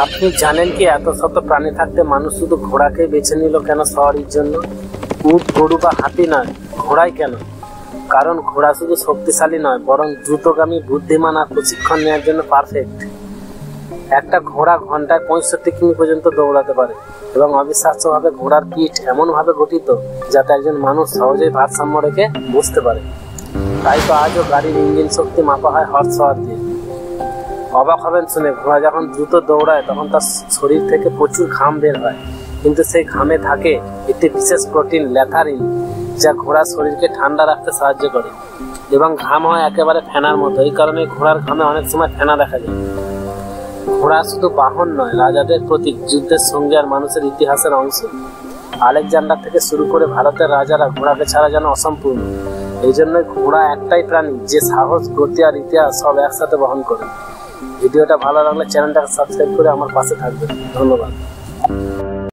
আপনি জানেন কি এত শত প্রাণী থাকতে মানুষ শুধু ঘোড়াকে বেছে নিল কেন সওয়ারির জন্য? উট, গরু বা হাতি নয়, ঘোড়াই কেন? কারণ ঘোড়া শুধু শক্তিশালী নয়, বরং দ্রুতগামী, বুদ্ধিমান আর প্রশিক্ষণ নেওয়ার জন্য পারফেক্ট। একটা ঘোড়া ঘন্টায় 65 কিমি পর্যন্ত দৌড়াতে পারে এবং অবিশ্বাস্যভাবে ঘোড়ার পিঠ এমনভাবে গঠিত যাতে একজন মানুষ সহজেই ভারসাম্য রেখে বসতে পারে। তাই তো আজও গাড়ির ইঞ্জিন শক্তি মাপা হয় হর্স পাওয়ার দিয়ে। অবাক হবেন শুনে, ঘোড়া যখন দ্রুত দৌড়ায় তখন তার শরীর থেকে প্রচুর ঘাম বের হয়, কিন্তু সেই ঘামে থাকে একটি বিশেষ প্রোটিন ল্যাথারিন, যা ঘোড়ার শরীরকে ঠান্ডা রাখতে সাহায্য করে এবং ঘাম হয় একেবারে ফেনার মতো। এই কারণে ঘোড়ার ঘামে অনেক সময় ফেনা দেখা যায়। ঘোড়া শুধু বাহন নয়, রাজাদের প্রতীক, যুদ্ধের সঙ্গে আর মানুষের ইতিহাসের অংশ। আলেকজান্ডার থেকে শুরু করে ভারতের রাজারা ঘোড়াকে ছাড়া যেন অসম্পূর্ণ। এই জন্যই ঘোড়া একটাই প্রাণী যে সাহস, গতি আর ইতিহাস সব একসাথে বহন করে। ভিডিওটা ভালো লাগলে চ্যানেলটাকে সাবস্ক্রাইব করে আমার পাশে থাকবেন। ধন্যবাদ।